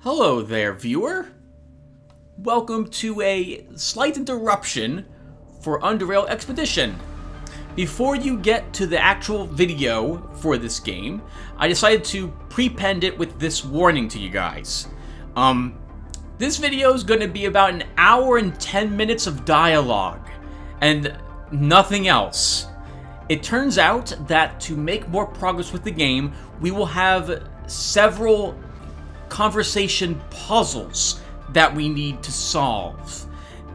Hello there, viewer. Welcome to a slight interruption for Underrail Expedition. Before you get to the actual video for this game, I decided to prepend it with this warning to you guys. This video is going to be about an hour and 10 minutes of dialogue, and nothing else. It turns out that to make more progress with the game, we will have several conversation puzzles that we need to solve.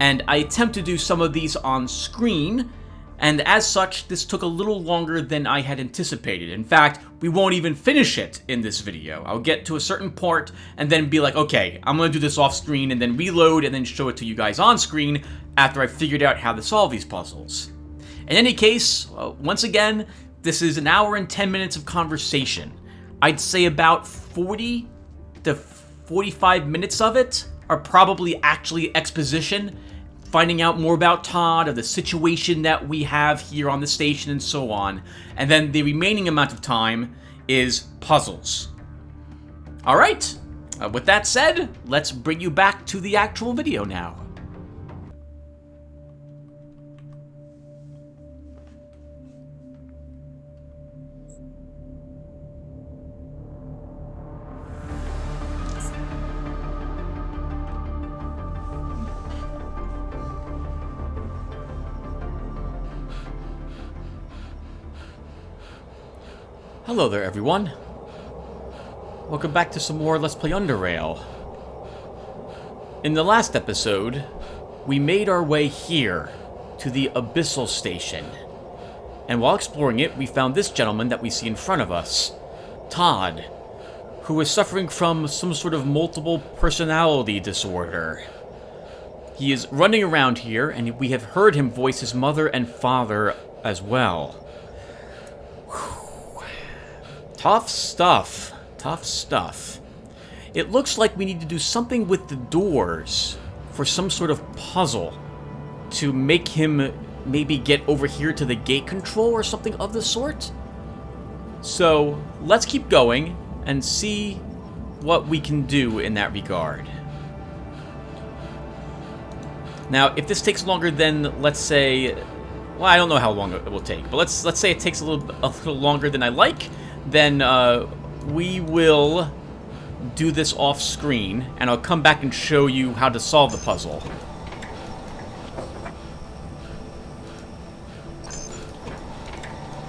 And I attempt to do some of these on screen, and as such, this took a little longer than I had anticipated. In fact, we won't even finish it in this video. I'll get to a certain part and then be like, okay, I'm gonna do this off screen and then reload and then show it to you guys on screen after I've figured out how to solve these puzzles. In any case, once again, this is an hour and 10 minutes of conversation. I'd say about 40 to 45 minutes of it are probably actually exposition, finding out more about Todd, or the situation that we have here on the station and so on. And then the remaining amount of time is puzzles. Alright, with that said, let's bring you back to the actual video now. Hello there, everyone. Welcome back to some more Let's Play Underrail. In the last episode, we made our way here to the Abyssal Station. And while exploring it, we found this gentleman that we see in front of us, Todd, who is suffering from some sort of multiple personality disorder. He is running around here, and we have heard him voice his mother and father as well. Tough stuff. Tough stuff. It looks like we need to do something with the doors for some sort of puzzle to make him maybe get over here to the gate control or something of the sort. So let's keep going and see what we can do in that regard. Now, if this takes longer than, let's say, well, I don't know how long it will take, but let's say it takes a little longer than I like, then we will do this off screen, and I'll come back and show you how to solve the puzzle.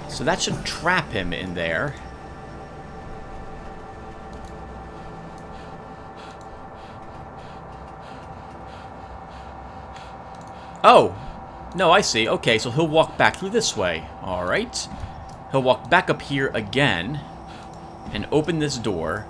So that should trap him in there. Oh! No, I see. Okay, so he'll walk back through this way. Alright. He'll walk back up here again and open this door.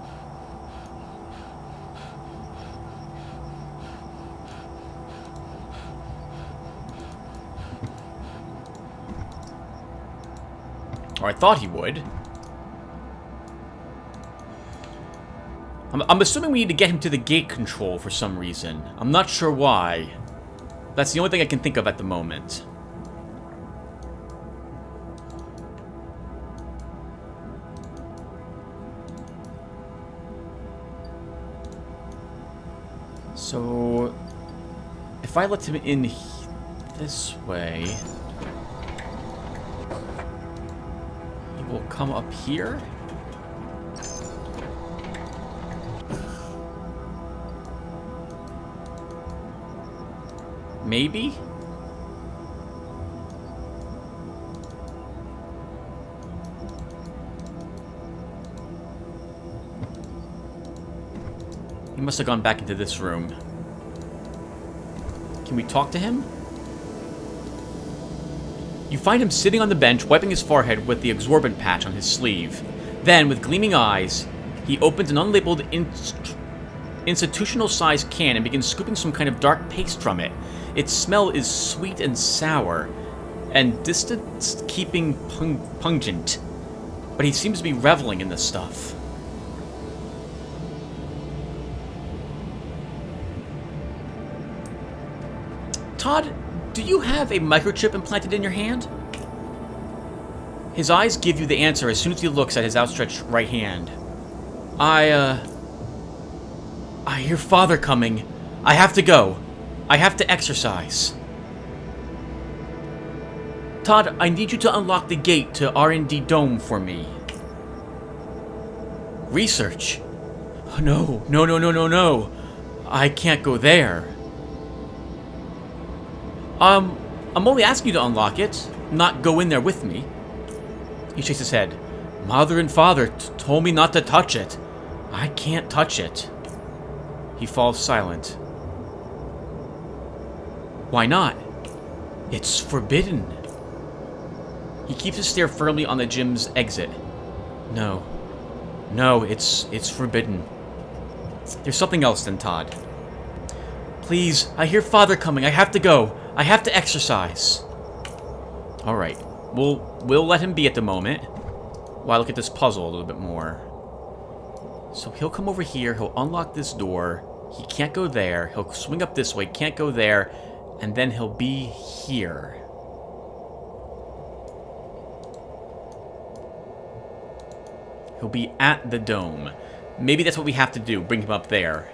Or I thought he would. I'm assuming we need to get him to the gate control for some reason. I'm not sure why. That's the only thing I can think of at the moment. So, if I let him in this way, he will come up here. Maybe? He must have gone back into this room. Can we talk to him? You find him sitting on the bench, wiping his forehead with the absorbent patch on his sleeve. Then, with gleaming eyes, he opens an unlabeled institutional-sized can and begins scooping some kind of dark paste from it. Its smell is sweet and sour, and distance-keeping pungent. But he seems to be reveling in this stuff. Todd, do you have a microchip implanted in your hand? His eyes give you the answer as soon as he looks at his outstretched right hand. I hear Father coming. I have to go. I have to exercise. Todd, I need you to unlock the gate to R&D Dome for me. Research? No, no, no, no, no, no. I can't go there. I'm only asking you to unlock it, not go in there with me. He shakes his head. Mother and Father told me not to touch it. I can't touch it. He falls silent. Why not? It's forbidden. He keeps his stare firmly on the gym's exit. No. No, it's forbidden. There's something else then, Todd. Please, I hear Father coming. I have to go. I have to exercise. Alright. We'll let him be at the moment. While I look at this puzzle a little bit more. So he'll come over here. He'll unlock this door. He can't go there. He'll swing up this way. Can't go there. And then he'll be here. He'll be at the dome. Maybe that's what we have to do. Bring him up there.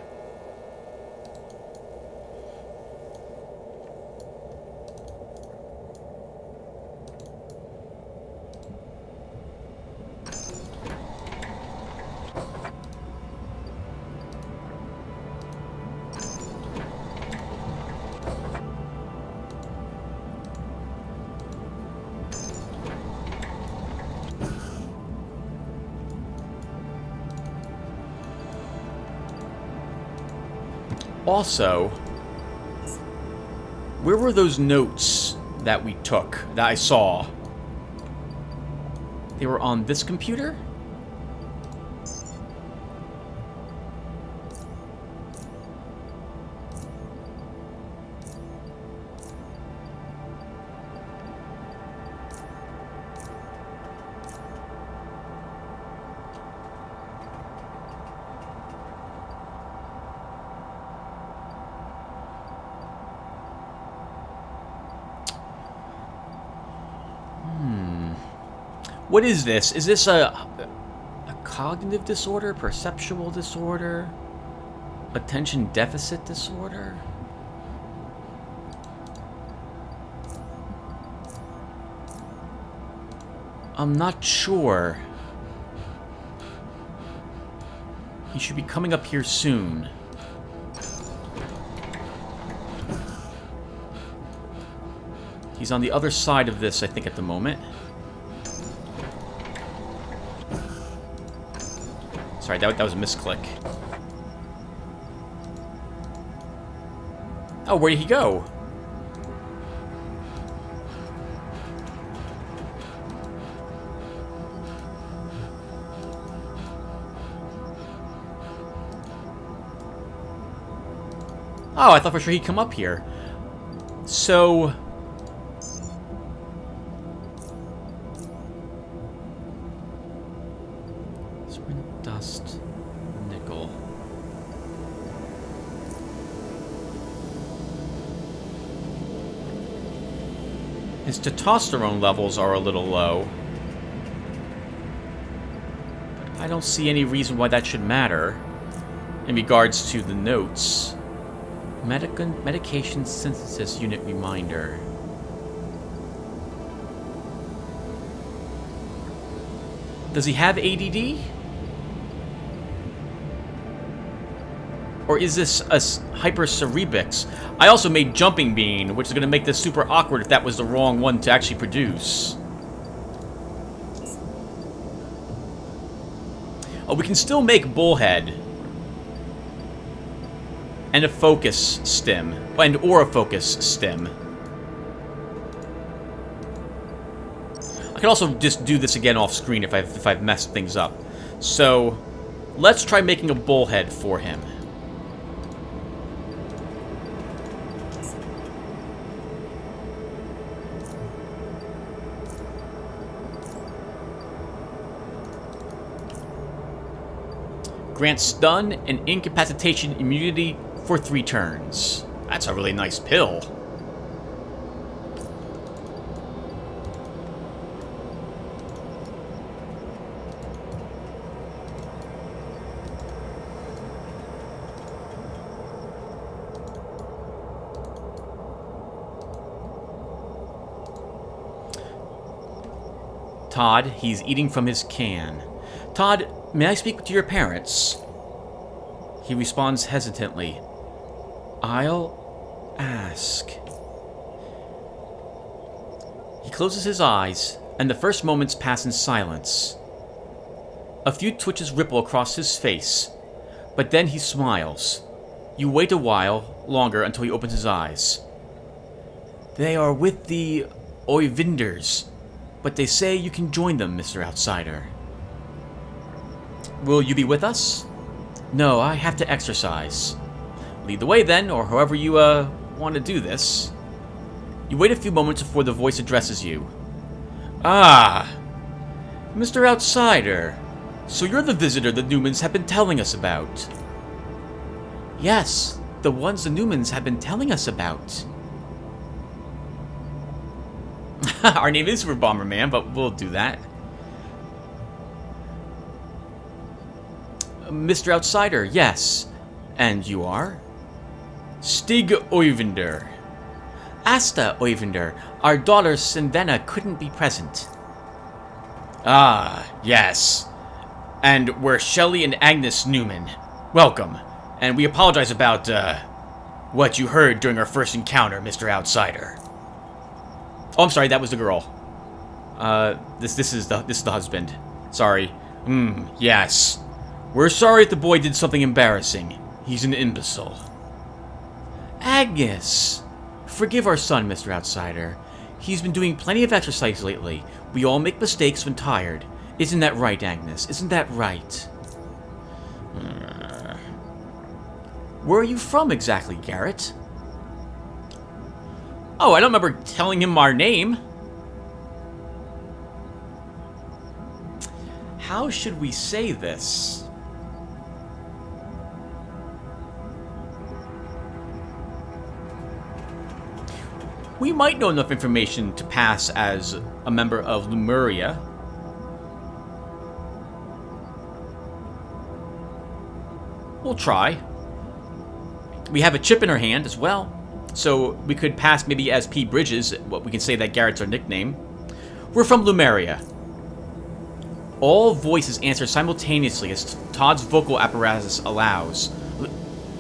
Also, where were those notes that we took, that I saw? They were on this computer? What is this? Is this a cognitive disorder? Perceptual disorder? Attention deficit disorder? I'm not sure. He should be coming up here soon. He's on the other side of this, I think, at the moment. Sorry, that was a misclick. Oh, where did he go? Oh, I thought for sure he'd come up here. So... dust, nickel. His testosterone levels are a little low. But I don't see any reason why that should matter in regards to the notes. Medication synthesis unit reminder. Does he have ADD? Or is this a hypercerebics? I also made Jumping Bean, which is going to make this super awkward if that was the wrong one to actually produce. Oh, we can still make Bullhead. And a focus stem. And or a focus stem. I can also just do this again off screen if I've messed things up. So, let's try making a Bullhead for him. Grants stun and incapacitation immunity for 3 turns. That's a really nice pill. Todd. He's eating from his can. Todd, may I speak to your parents? He responds hesitantly. I'll ask. He closes his eyes, and the first moments pass in silence. A few twitches ripple across his face, but then he smiles. You wait a while longer until he opens his eyes. They are with the Oivinders, but they say you can join them, Mr. Outsider. Will you be with us? No, I have to exercise. Lead the way then, or however you want to do this. You wait a few moments before the voice addresses you. Ah, Mr. Outsider. So you're the visitor the Newmans have been telling us about. Yes, the ones the Newmans have been telling us about. Our name is Bomberman, but we'll do that. Mr. Outsider, yes. And you are? Stig Oivinder. Asta Oivinder. Our daughter Sinvena couldn't be present. Ah, yes. And we're Shelley and Agnes Newman. Welcome. And we apologize about, what you heard during our first encounter, Mr. Outsider. Oh, I'm sorry, that was the girl. This is the husband. Sorry. Yes. We're sorry if the boy did something embarrassing. He's an imbecile. Agnes! Forgive our son, Mr. Outsider. He's been doing plenty of exercise lately. We all make mistakes when tired. Isn't that right, Agnes? Isn't that right? Where are you from exactly, Garrett? Oh, I don't remember telling him our name. How should we say this? We might know enough information to pass as a member of Lemuria. We'll try. We have a chip in our hand as well, so we could pass maybe as P. Bridges. What we can say that Garrett's our nickname. We're from Lemuria. All voices answer simultaneously as Todd's vocal apparatus allows.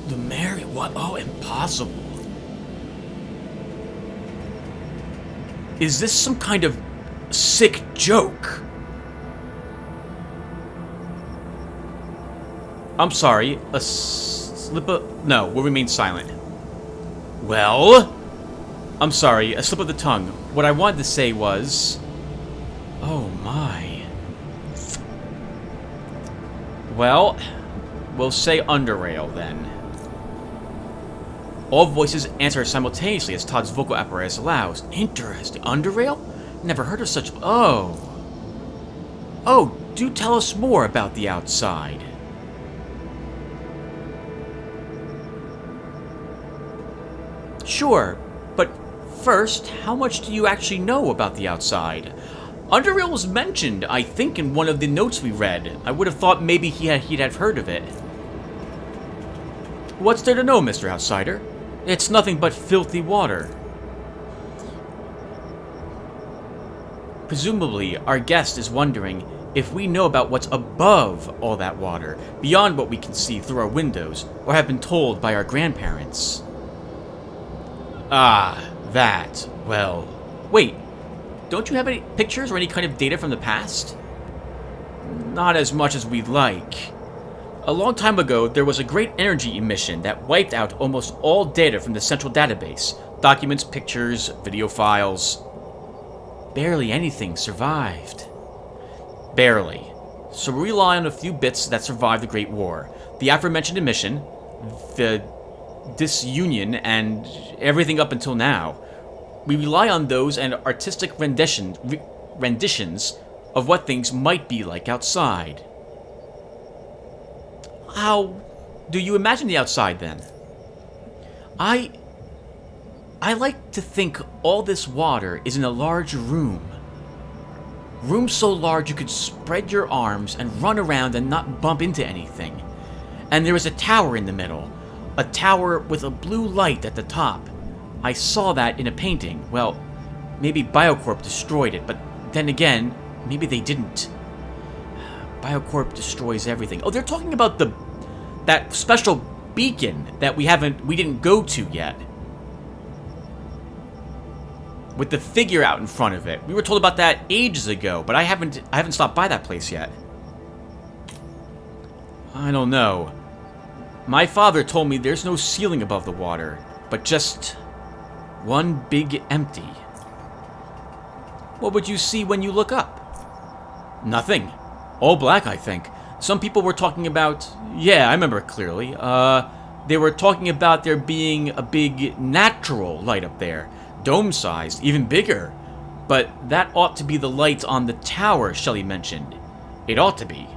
Lemuria? What? Oh, impossible. Is this some kind of sick joke? I'm sorry, a slip of... No, we'll remain silent. Well? I'm sorry, a slip of the tongue. What I wanted to say was... Oh my. Well, we'll say Underrail then. All voices answer simultaneously as Todd's vocal apparatus allows. Interesting. Underrail? Never heard of such... Oh. Oh, do tell us more about the outside. Sure, but first, how much do you actually know about the outside? Underrail was mentioned, I think, in one of the notes we read. I would have thought maybe he'd have heard of it. What's there to know, Mr. Outsider? It's nothing but filthy water. Presumably, our guest is wondering if we know about what's above all that water, beyond what we can see through our windows, or have been told by our grandparents. Ah, that. Well, wait. Don't you have any pictures or any kind of data from the past? Not as much as we'd like. A long time ago, there was a great energy emission that wiped out almost all data from the central database. Documents, pictures, video files. Barely anything survived. Barely. So we rely on a few bits that survived the Great War. The aforementioned emission, the disunion, and everything up until now. We rely on those and artistic renditions of what things might be like outside. How do you imagine the outside, then? I like to think all this water is in a large room. Room so large you could spread your arms and run around and not bump into anything. And there is a tower in the middle. A tower with a blue light at the top. I saw that in a painting. Well, maybe Biocorp destroyed it, but then again, maybe they didn't. Biocorp destroys everything. Oh, they're talking about that special beacon that we didn't go to yet. With the figure out in front of it. We were told about that ages ago, but I haven't stopped by that place yet. I don't know. My father told me there's no ceiling above the water, but just one big empty. What would you see when you look up? Nothing. All black, I think. Some people were talking about... Yeah, I remember it clearly. They were talking about there being a big natural light up there. Dome-sized, even bigger. But that ought to be the light on the tower, Shelley mentioned. It ought to be.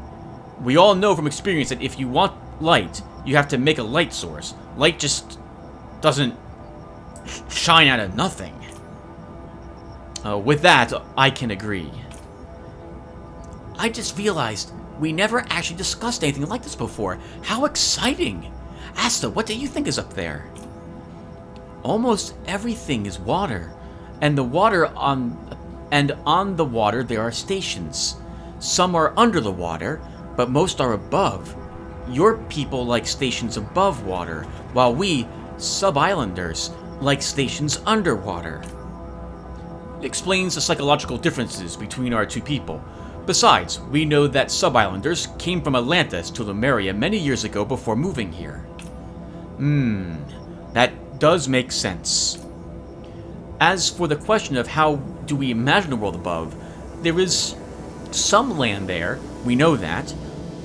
We all know from experience that if you want light, you have to make a light source. Light just doesn't shine out of nothing. With that, I can agree. I just realized we never actually discussed anything like this before. How exciting! Asta, what do you think is up there? Almost everything is water, and on the water there are stations. Some are under the water, but most are above. Your people like stations above water, while we, sub-islanders, like stations underwater. It explains the psychological differences between our two people. Besides, we know that sub-islanders came from Atlantis to Lotaeri many years ago before moving here. That does make sense. As for the question of how do we imagine the world above, there is some land there, we know that.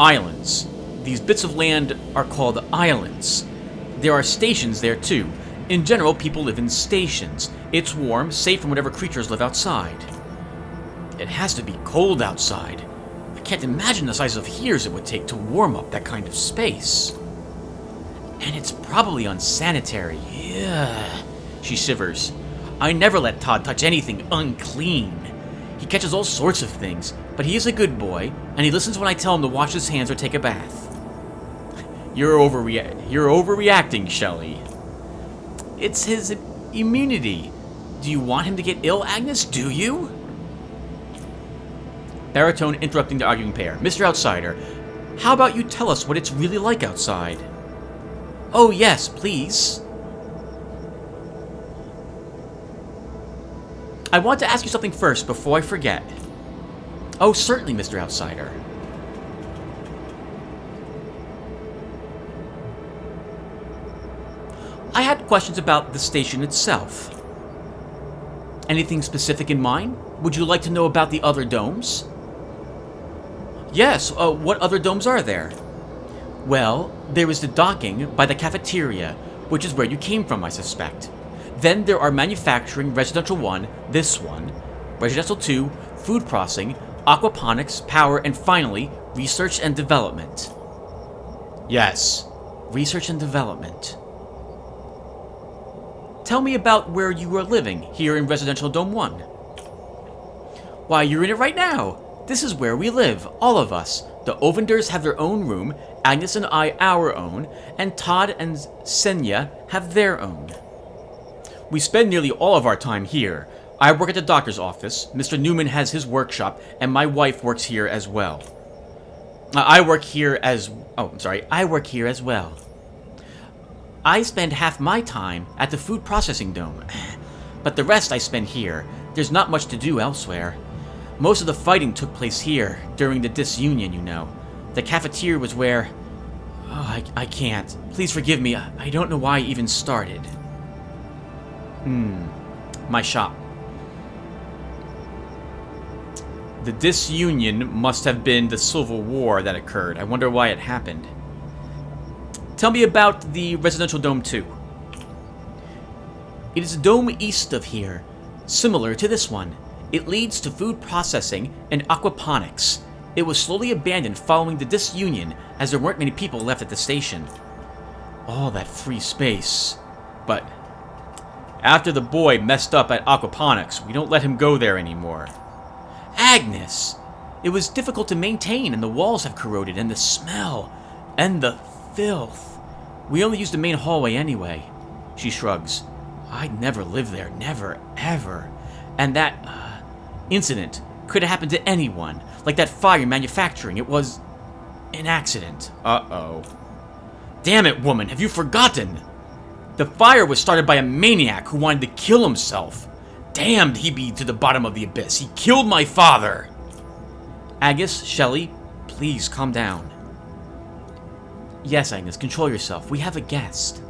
Islands. These bits of land are called islands. There are stations there too. In general, people live in stations. It's warm, safe from whatever creatures live outside. It has to be cold outside. I can't imagine the size of years it would take to warm up that kind of space. And it's probably unsanitary. Yeah. She shivers. I never let Todd touch anything unclean. He catches all sorts of things, but he is a good boy, and he listens when I tell him to wash his hands or take a bath. You're overreacting, Shelley. It's his immunity. Do you want him to get ill, Agnes? Do you? Baritone interrupting the arguing pair. Mr. Outsider, how about you tell us what it's really like outside? Oh yes, please. I want to ask you something first before I forget. Oh, certainly, Mr. Outsider. I had questions about the station itself. Anything specific in mind? Would you like to know about the other domes? Yes, what other domes are there? Well, there is the docking by the cafeteria, which is where you came from, I suspect. Then there are manufacturing, Residential 1, this one, Residential 2, food processing, aquaponics, power, and finally, research and development. Yes, research and development. Tell me about where you are living, here in Residential Dome 1. Why, you're in it right now. This is where we live, all of us. The Ovenders have their own room, Agnes and I our own, and Todd and Senya have their own. We spend nearly all of our time here. I work at the doctor's office, Mr. Newman has his workshop, and my wife works here as well. I work here as well. I spend half my time at the food processing dome, but the rest I spend here. There's not much to do elsewhere. Most of the fighting took place here, during the disunion, you know. The cafeteria was where... Oh, I can't. Please forgive me, I don't know why I even started. My shop. The disunion must have been the Civil War that occurred. I wonder why it happened. Tell me about the Residential Dome 2. It is a dome east of here, similar to this one. It leads to food processing and aquaponics. It was slowly abandoned following the disunion, as there weren't many people left at the station. All that free space. But after the boy messed up at aquaponics, we don't let him go there anymore. Agnes! It was difficult to maintain, and the walls have corroded, and the smell, and the filth. We only use the main hallway anyway. She shrugs. I'd never live there, never, ever. And that incident Could have happened to anyone. Like that fire in manufacturing. It was an accident. Uh-oh. Damn it, woman, have you forgotten? The fire was started by a maniac who wanted to kill himself. Damned he be to the bottom of the abyss. He killed my father. Agnes, Shelley, please calm down. Yes, Agnes, control yourself. We have a guest.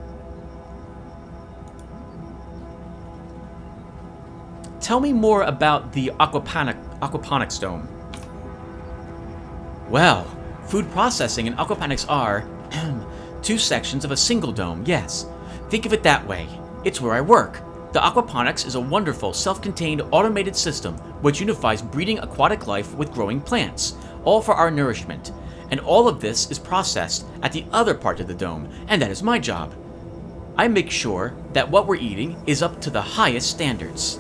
Tell me more about the aquaponics dome. Well, food processing and aquaponics are two sections of a single dome, yes. Think of it that way. It's where I work. The aquaponics is a wonderful, self-contained, automated system which unifies breeding aquatic life with growing plants, all for our nourishment. And all of this is processed at the other part of the dome, and that is my job. I make sure that what we're eating is up to the highest standards.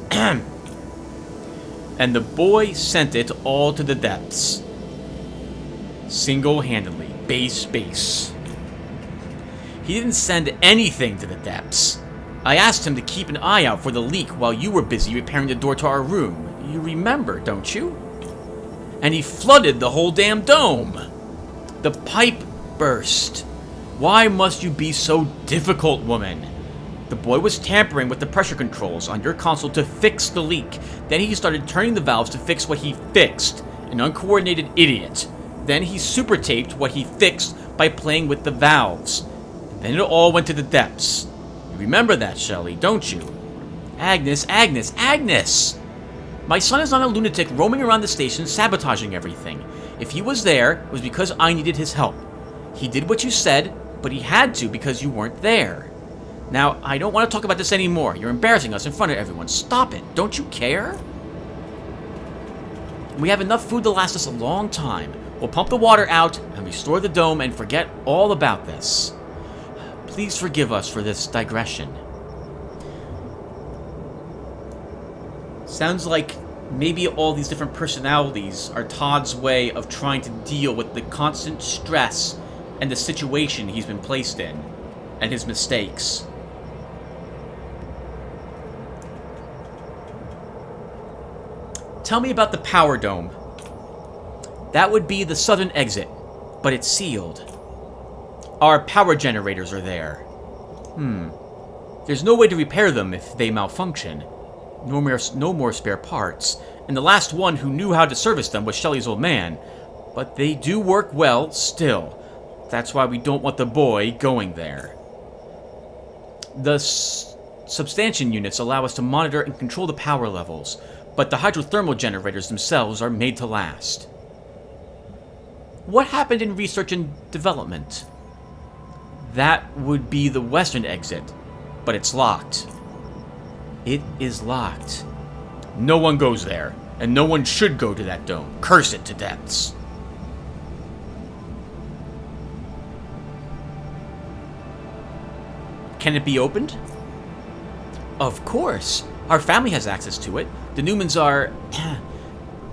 And the boy sent it all to the depths. Single-handedly. Base. He didn't send anything to the depths. I asked him to keep an eye out for the leak while you were busy repairing the door to our room. You remember, don't you? And he flooded the whole damn dome. The pipe burst. Why must you be so difficult, woman? The boy was tampering with the pressure controls on your console to fix the leak. Then he started turning the valves to fix what he fixed. An uncoordinated idiot. Then he super taped what he fixed by playing with the valves. Then it all went to the depths. You remember that, Shelley, don't you? Agnes! My son is not a lunatic roaming around the station sabotaging everything. If he was there, it was because I needed his help. He did what you said, but he had to because you weren't there. Now, I don't want to talk about this anymore. You're embarrassing us in front of everyone. Stop it. Don't you care? We have enough food to last us a long time. We'll pump the water out and restore the dome and forget all about this. Please forgive us for this digression. Sounds like maybe all these different personalities are Todd's way of trying to deal with the constant stress and the situation he's been placed in, and his mistakes. Tell me about the power dome. That would be the southern exit, but it's sealed. Our power generators are there. There's no way to repair them if they malfunction. No more spare parts. And the last one who knew how to service them was Shelley's old man. But they do work well still. That's why we don't want the boy going there. The substantion units allow us to monitor and control the power levels, but the hydrothermal generators themselves are made to last. What happened in research and development? That would be the western exit, but it's locked. It is locked. No one goes there, and no one should go to that dome. Curse it to depths. Can it be opened? Of course. Our family has access to it. The Newmans are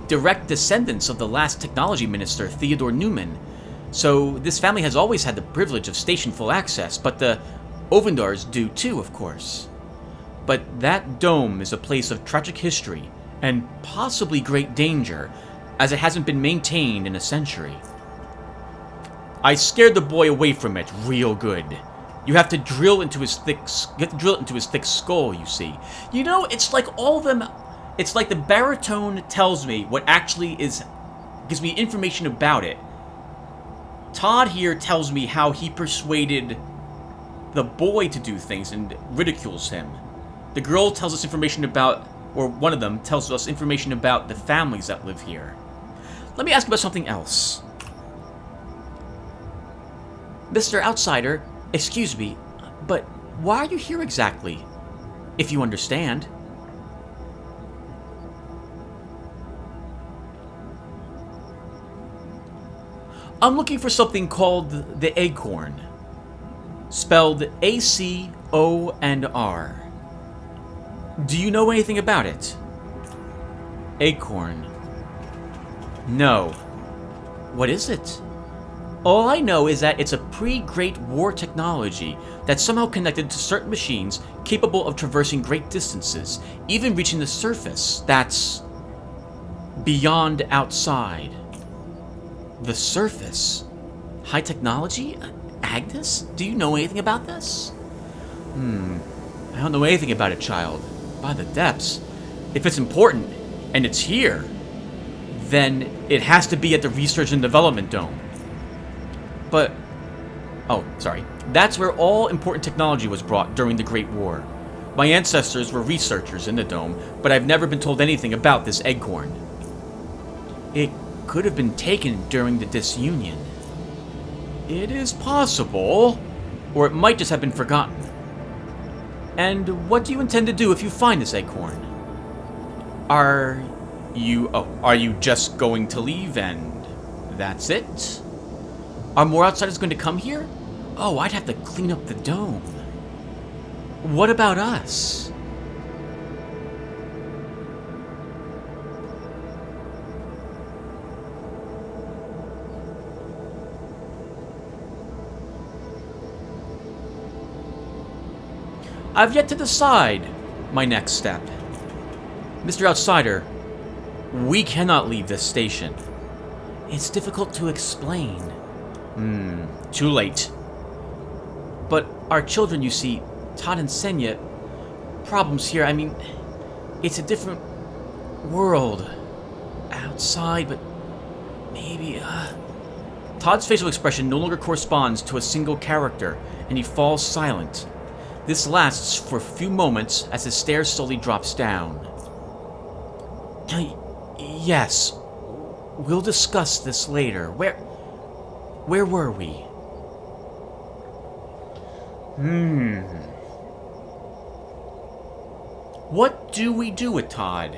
direct descendants of the last technology minister, Theodore Newman. So this family has always had the privilege of station full access, but the Ovendars do too, of course. But that dome is a place of tragic history and possibly great danger, as it hasn't been maintained in a century. I scared the boy away from it real good. You have to drill into his thick skull, you see. You know, it's like all of them. It's like the baritone tells me what actually is, gives me information about it. Todd here tells me how he persuaded the boy to do things and ridicules him. The girl tells us information about, or one of them tells us information about the families that live here. Let me ask about something else. Mr. Outsider, excuse me, but why are you here exactly? If you understand. I'm looking for something called the Acorn, spelled A-C-O-N-R. Do you know anything about it? Acorn. No. What is it? All I know is that it's a pre-Great War technology that's somehow connected to certain machines capable of traversing great distances, even reaching the surface. That's beyond outside. The surface. High technology? Agnes? Do you know anything about this? I don't know anything about it, child. By the depths. If it's important, and it's here, then it has to be at the Research and Development Dome. But... oh, sorry. That's where all important technology was brought during the Great War. My ancestors were researchers in the dome, but I've never been told anything about this eggcorn. It could have been taken during the disunion. It is possible, or it might just have been forgotten. And what do you intend to do if you find this acorn? Are you just going to leave and that's it? Are more outsiders going to come here? Oh, I'd have to clean up the dome. What about us? I've yet to decide my next step. Mr. Outsider, we cannot leave this station. It's difficult to explain. Too late. But our children, you see, Todd and Senya, problems here, I mean, it's a different world. Outside, but maybe, Todd's facial expression no longer corresponds to a single character, and he falls silent. This lasts for a few moments as his stare slowly drops down. Yes, we'll discuss this later. Where were we? What do we do with Todd?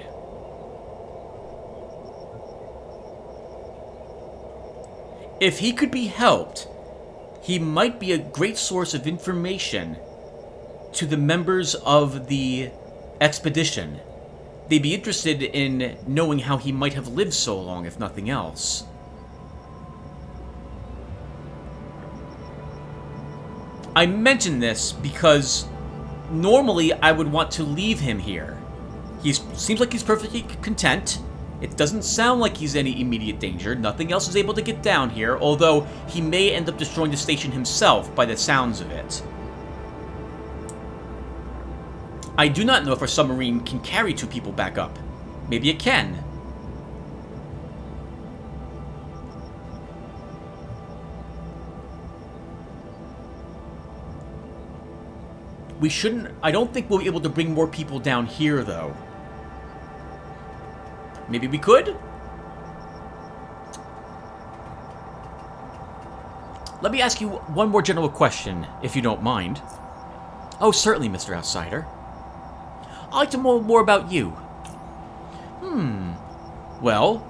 If he could be helped, he might be a great source of information to the members of the expedition. They'd be interested in knowing how he might have lived so long, if nothing else. I mention this because normally I would want to leave him here. He seems like he's perfectly content. It doesn't sound like he's any immediate danger. Nothing else is able to get down here, although he may end up destroying the station himself by the sounds of it. I do not know if our submarine can carry 2 people back up. Maybe it can. We shouldn't... I don't think we'll be able to bring more people down here, though. Maybe we could? Let me ask you one more general question, if you don't mind. Oh, certainly, Mr. Outsider. I'd like to know more about you. Well,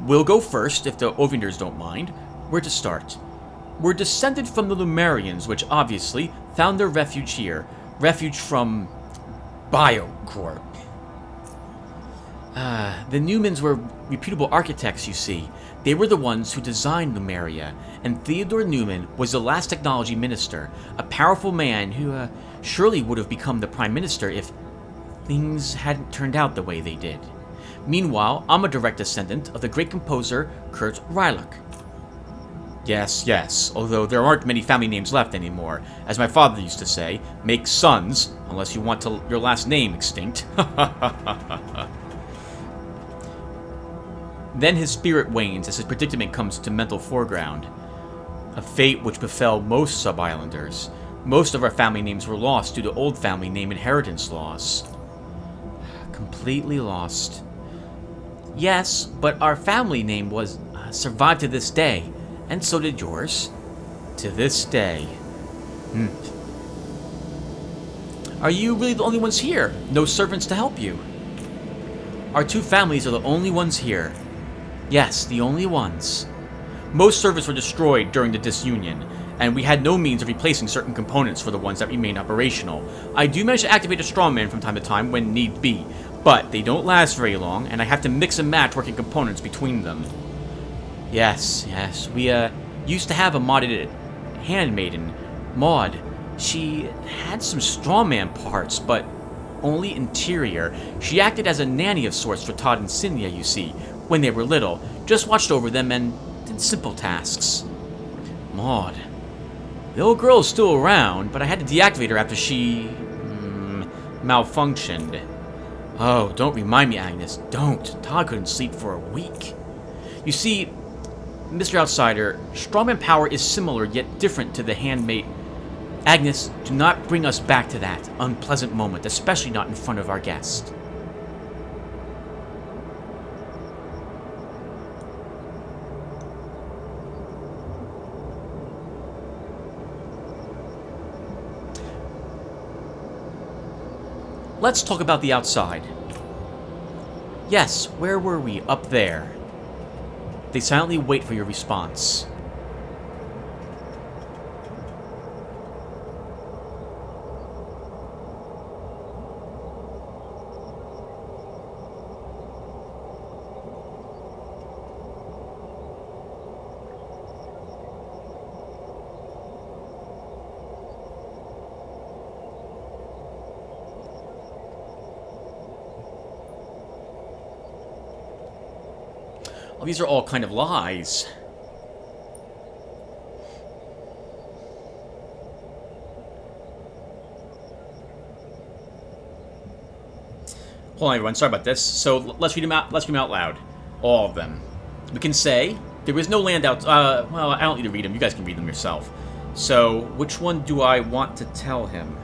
we'll go first, if the Ovinders don't mind. Where to start? We're descended from the Lumerians, which obviously found their refuge here. Refuge from Biocorp. The Newmans were reputable architects, you see. They were the ones who designed Lumeria, and Theodore Newman was the last technology minister, a powerful man who surely would have become the prime minister if things hadn't turned out the way they did. Meanwhile, I'm a direct descendant of the great composer Kurt Reilich. Yes, although there aren't many family names left anymore. As my father used to say, make sons, unless you want your last name extinct. Then his spirit wanes as his predicament comes to mental foreground. A fate which befell most sub-islanders. Most of our family names were lost due to old family name inheritance laws. Completely lost. Yes, but our family name was survived to this day, and so did yours. To this day. Are you really the only ones here? No servants to help you? Our 2 families are the only ones here. Yes, the only ones. Most servants were destroyed during the disunion, and we had no means of replacing certain components for the ones that remained operational. I do manage to activate a strongman from time to time when need be, but they don't last very long, and I have to mix and match working components between them. Yes, we used to have a modded handmaiden, Maud. She had some strongman parts, but only interior. She acted as a nanny of sorts for Todd and Senya, you see. when they were little, just watched over them and did simple tasks. Maud. The old girl is still around, but I had to deactivate her after she... malfunctioned. Oh, don't remind me, Agnes. Don't. Todd couldn't sleep for a week. You see, Mr. Outsider, strongman power is similar yet different to the handmade. Agnes, do not bring us back to that unpleasant moment, especially not in front of our guest. Let's talk about the outside. Yes, where were we? Up there. They silently wait for your response. Well, these are all kind of lies. Hold on, everyone. Sorry about this. So let's read them out. Let's read them out loud. All of them. We can say there was no land out. Well, I don't need to read them. You guys can read them yourself. So which one do I want to tell him?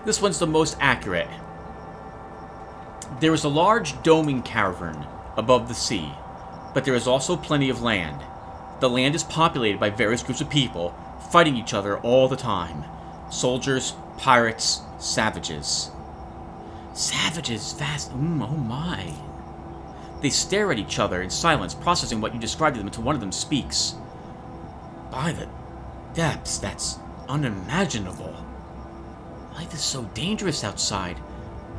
This one's the most accurate. There is a large doming cavern above the sea, but there is also plenty of land. The land is populated by various groups of people, fighting each other all the time. Soldiers, pirates, savages. Savages, fast. Oh my. They stare at each other in silence, processing what you described to them until one of them speaks. By the depths, that's unimaginable. Life is so dangerous outside.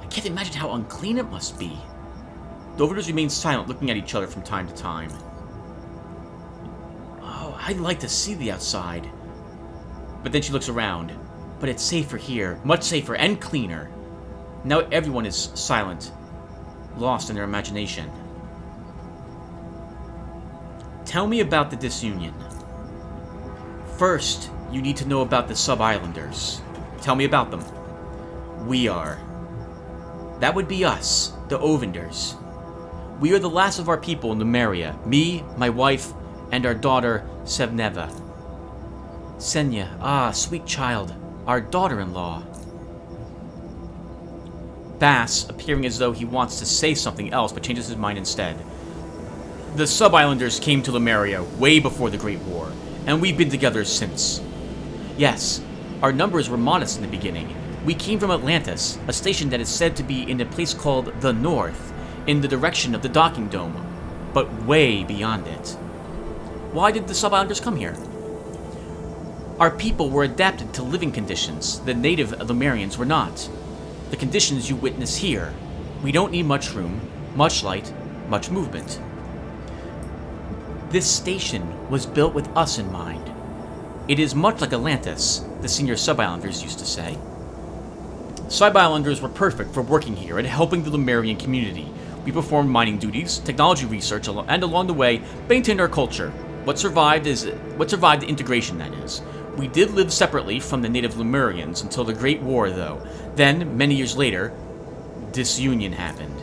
I can't imagine how unclean it must be. The overlords remain silent, looking at each other from time to time. Oh, I'd like to see the outside. But then she looks around. But it's safer here, much safer and cleaner. Now everyone is silent, lost in their imagination. Tell me about the disunion. First, you need to know about the Sub-Islanders. Tell me about them. We are. That would be us, the Ovenders. We are the last of our people in Lotaeri. Me, my wife, and our daughter, Sevneva. Senya, sweet child, our daughter-in-law. Bass, appearing as though he wants to say something else, but changes his mind instead. The Sub-Islanders came to Lotaeri way before the Great War, and we've been together since. Yes, our numbers were modest in the beginning. We came from Atlantis, a station that is said to be in a place called the North, in the direction of the docking dome, but way beyond it. Why did the Sub-Islanders come here? Our people were adapted to living conditions the native Lotaerians were not. The conditions you witness here. We don't need much room, much light, much movement. This station was built with us in mind. It is much like Atlantis, the senior Sub-Islanders used to say. Sub-Islanders were perfect for working here and helping the Lotaerian community. We performed mining duties, technology research, and along the way, maintained our culture. What survived the integration, that is. We did live separately from the native Lotaerians until the Great War, though. Then, many years later, disunion happened.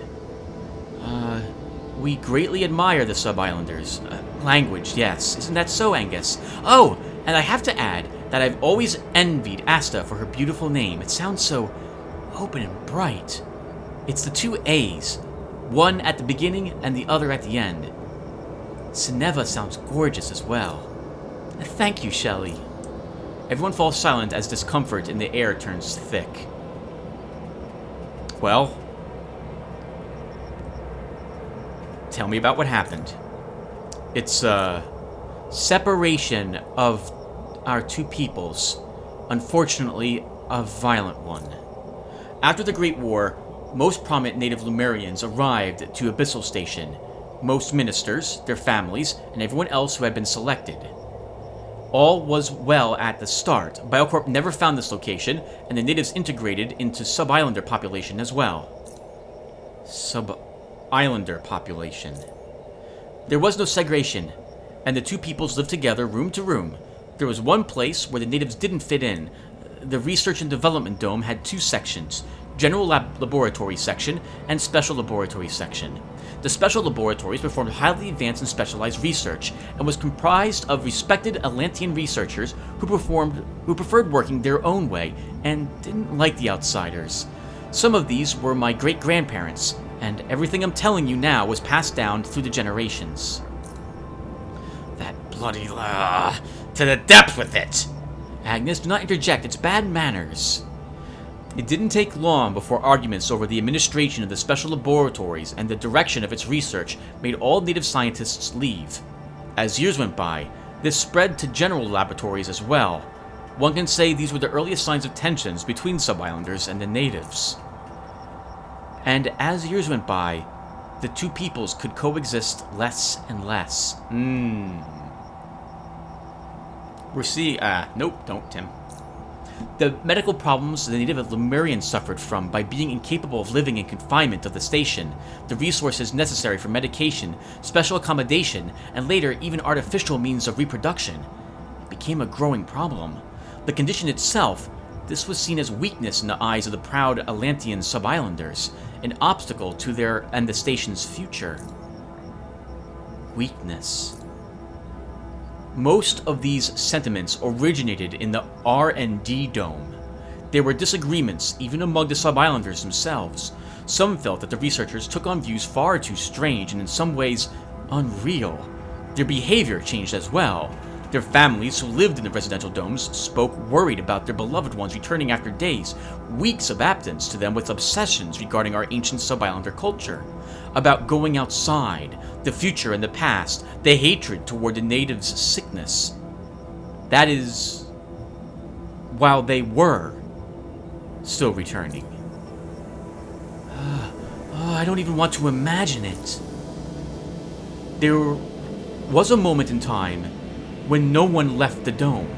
We greatly admire the Sub-Islanders. Language, yes. Isn't that so, Angus? Oh, and I have to add that I've always envied Asta for her beautiful name. It sounds so open and bright. It's the two A's, one at the beginning and the other at the end. Seneva sounds gorgeous as well. Thank you, Shelley. Everyone falls silent as discomfort in the air turns thick. Well, Tell me about what happened. It's a separation of our two peoples. Unfortunately, a violent one. After the Great War, most prominent native Lemurians arrived to Abyssal Station. Most ministers, their families, and everyone else who had been selected. All was well at the start. Biocorp never found this location, and the natives integrated into sub-islander population as well. Sub-islander population. There was no segregation, and the two peoples lived together room to room. There was one place where the natives didn't fit in. The Research and Development Dome had two sections, General Laboratory Section and Special Laboratory Section. The Special Laboratories performed highly advanced and specialized research, and was comprised of respected Atlantean researchers who preferred working their own way and didn't like the outsiders. Some of these were my great-grandparents, and everything I'm telling you now was passed down through the generations. That bloody to the depth with it! Agnes, do not interject, it's bad manners. It didn't take long before arguments over the administration of the special laboratories and the direction of its research made all native scientists leave. As years went by, this spread to general laboratories as well. One can say these were the earliest signs of tensions between sub-islanders and the natives. And as years went by, the two peoples could coexist less and less. We're seeing... nope, don't, Tim. The medical problems the native Lemurians suffered from by being incapable of living in confinement of the station, the resources necessary for medication, special accommodation, and later even artificial means of reproduction, became a growing problem. The condition itself, this was seen as weakness in the eyes of the proud Atlantean sub-islanders, an obstacle to their and the station's future. Weakness. Most of these sentiments originated in the R&D Dome. There were disagreements even among the sub-islanders themselves. Some felt that the researchers took on views far too strange and in some ways unreal. Their behavior changed as well. Their families who lived in the residential domes spoke worried about their beloved ones returning after days, weeks of absence to them with obsessions regarding our ancient sub-islander culture. About going outside, the future and the past, the hatred toward the natives' sickness. That is, while they were still returning. I don't even want to imagine it. There was a moment in time when no one left the dome.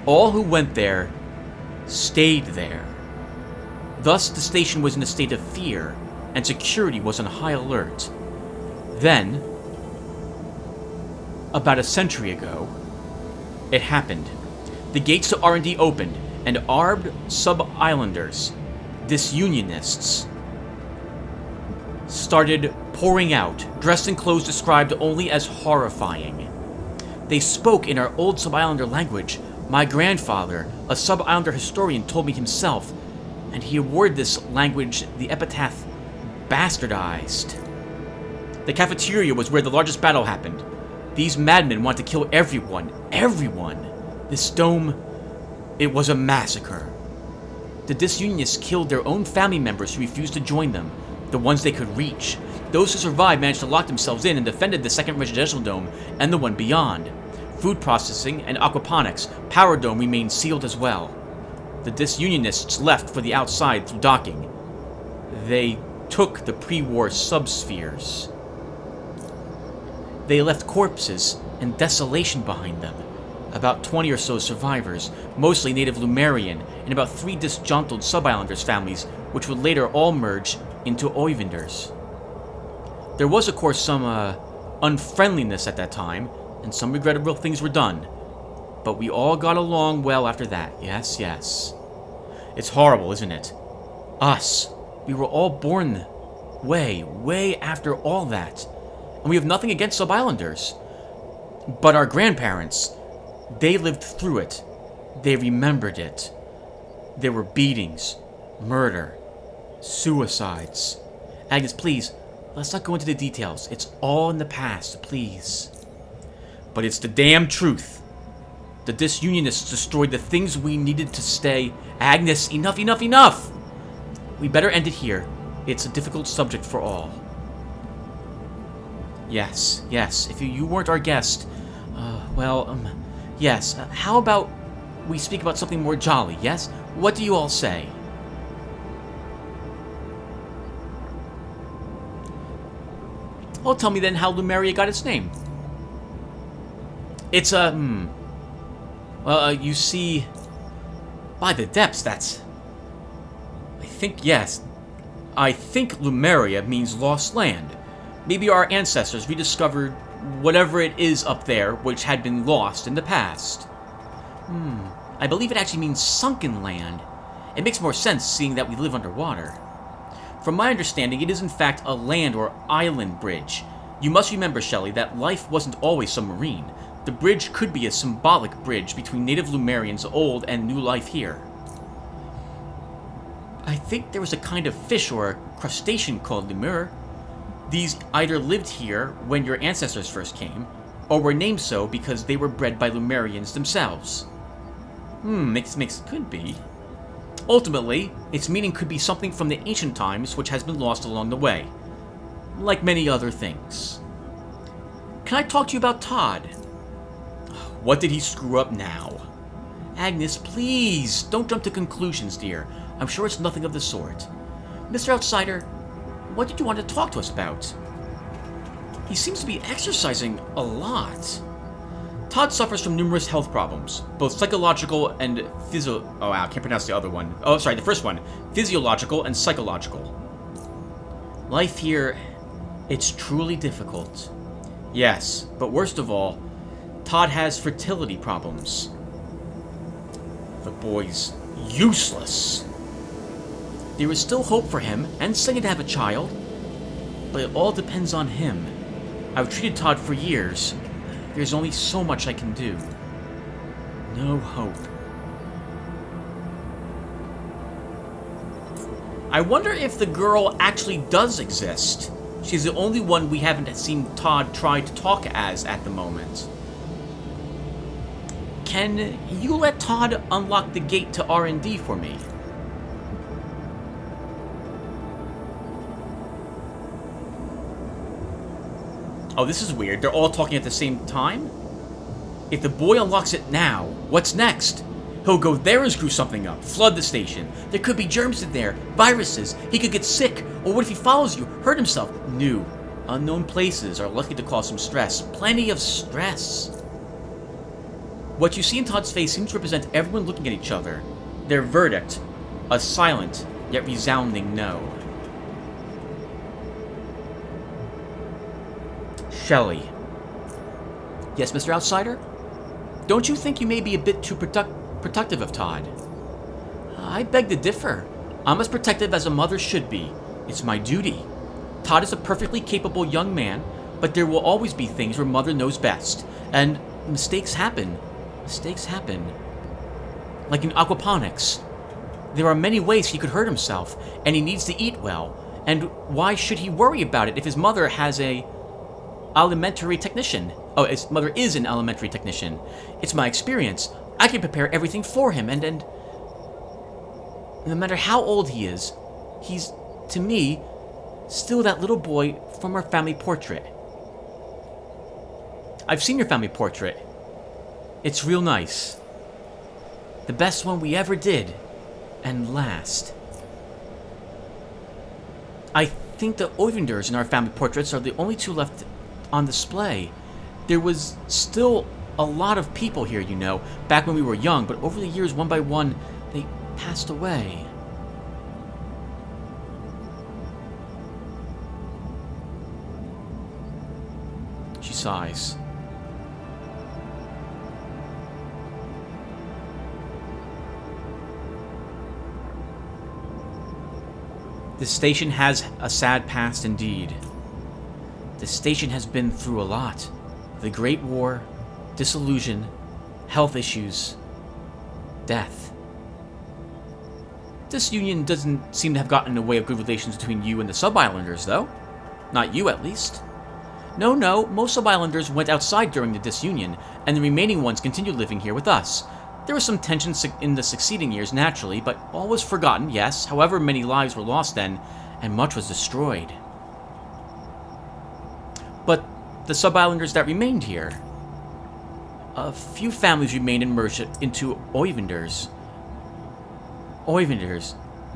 All who went there stayed there. Thus, the station was in a state of fear, and security was on high alert. Then, about a century ago, it happened. The gates to R&D opened, and armed sub-islanders, disunionists, started pouring out, dressed in clothes described only as horrifying. They spoke in our old sub-islander language. My grandfather, a sub-islander historian, told me himself, and he awarded this language the epithet bastardized. The cafeteria was where the largest battle happened. These madmen want to kill everyone. Everyone. This dome, it was a massacre. The disunionists killed their own family members who refused to join them, the ones they could reach. Those who survived managed to lock themselves in and defended the second residential dome and the one beyond. Food processing and aquaponics, power dome remained sealed as well. The disunionists left for the outside through docking. They took the pre-war subspheres. They left corpses and desolation behind them. About 20 or so survivors, mostly native Lemurian, and about 3 disgruntled sub-islanders' families, which would later all merge into Oivinders. There was, of course, some unfriendliness at that time, and some regrettable things were done. But we all got along well after that, yes, yes. It's horrible, isn't it? Us. We were all born way after all that. And we have nothing against sub-islanders. But our grandparents, they lived through it. They remembered it. There were beatings, murder, suicides. Agnes, please, let's not go into the details. It's all in the past, please. But it's the damn truth. The disunionists destroyed the things we needed to stay. Agnes, enough, enough, enough! We better end it here. It's a difficult subject for all. Yes, yes. If you weren't our guest, yes. How about we speak about something more jolly, yes? What do you all say? Well, tell me then how Lumeria got its name. It's you see, by the depths, that's... yes. I think Lumeria means lost land. Maybe our ancestors rediscovered whatever it is up there which had been lost in the past. I believe it actually means sunken land. It makes more sense seeing that we live underwater. From my understanding, it is in fact a land or island bridge. You must remember, Shelley, that life wasn't always submarine. The bridge could be a symbolic bridge between native Lumerians' old and new life here. I think there was a kind of fish or a crustacean called lemur. These either lived here when your ancestors first came, or were named so because they were bred by Lumerians themselves. Could be. Ultimately, its meaning could be something from the ancient times which has been lost along the way. Like many other things. Can I talk to you about Todd? What did he screw up now? Agnes, please, don't jump to conclusions, dear. I'm sure it's nothing of the sort. Mr. Outsider, what did you want to talk to us about? He seems to be exercising a lot. Todd suffers from numerous health problems, both psychological and I can't pronounce the other one. Oh, sorry, the first one. Physiological and psychological. Life here, it's truly difficult. Yes, but worst of all, Todd has fertility problems. The boy's useless. There is still hope for him and Sega to have a child, but it all depends on him. I've treated Todd for years. There's only so much I can do. No hope. I wonder if the girl actually does exist. She's the only one we haven't seen Todd try to talk as at the moment. Can you let Todd unlock the gate to R&D for me? Oh, this is weird. They're all talking at the same time? If the boy unlocks it now, what's next? He'll go there and screw something up, flood the station. There could be germs in there, viruses. He could get sick. Or what if he follows you, hurt himself? New, unknown places are likely to cause some stress. Plenty of stress. What you see in Todd's face seems to represent everyone looking at each other. Their verdict, a silent yet resounding no. Shelley. Yes, Mr. Outsider? Don't you think you may be a bit too protective of Todd? I beg to differ. I'm as protective as a mother should be. It's my duty. Todd is a perfectly capable young man, but there will always be things where mother knows best. And mistakes happen. Mistakes happen. Like in aquaponics. There are many ways he could hurt himself, and he needs to eat well. And why should he worry about it if his mother has a elementary technician? Oh, his mother is an elementary technician. It's my experience. I can prepare everything for him, and no matter how old he is, he's, to me, still that little boy from our family portrait. I've seen your family portrait. It's real nice. The best one we ever did, and last. I think the Oivenders in our family portraits are the only two left on display. There was still a lot of people here, you know, back when we were young, but over the years, one by one, they passed away. She sighs. This station has a sad past indeed. The station has been through a lot. The Great War, disillusion, health issues, death. This union doesn't seem to have gotten in the way of good relations between you and the Sub-Islanders, though. Not you, at least. No, most Sub-Islanders went outside during the disunion, and the remaining ones continued living here with us. There was some tension in the succeeding years, naturally, but all was forgotten, yes, however many lives were lost then, and much was destroyed. But the sub-islanders that remained here. A few families remained and merged into Oivenders. Oivenders.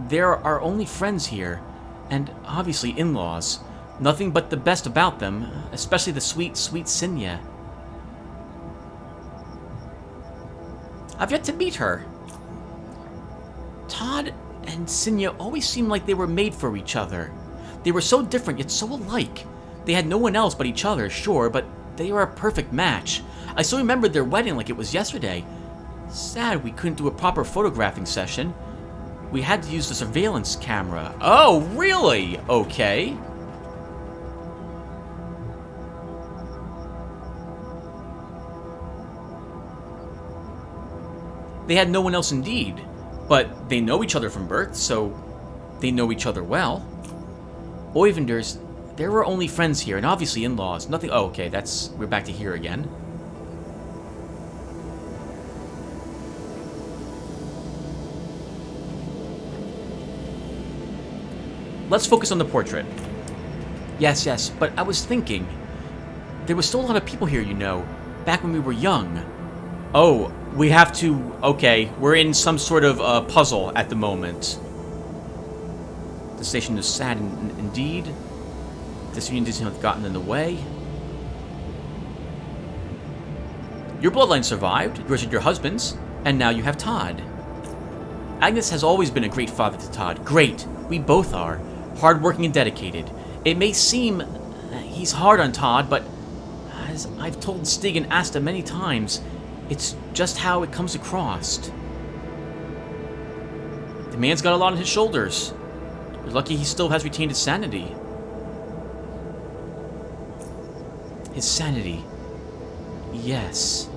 They're our only friends here, and obviously in-laws. Nothing but the best about them, especially the sweet, sweet Sinya. I've yet to meet her. Todd and Sinya always seemed like they were made for each other. They were so different yet so alike. They had no one else but each other, sure, but they were a perfect match. I still remember their wedding like it was yesterday. Sad we couldn't do a proper photographing session. We had to use the surveillance camera. Oh, really? Okay. They had no one else indeed, but they know each other from birth, so they know each other well. Oivenders, there were only friends here, and obviously in-laws. Nothing. Oh, okay, we're back to here again. Let's focus on the portrait. Yes, but I was thinking, there was still a lot of people here, you know, back when we were young. Oh, we have to... Okay, we're in some sort of puzzle at the moment. The station is sad indeed. This union doesn't have gotten in the way. Your bloodline survived, yours and your husband's, and now you have Todd. Agnes has always been a great father to Todd. Great, we both are. Hardworking and dedicated. It may seem he's hard on Todd, but as I've told Stig and Asta many times, it's just how it comes across. The man's got a lot on his shoulders. You're lucky he still has retained his sanity. His sanity. Yes.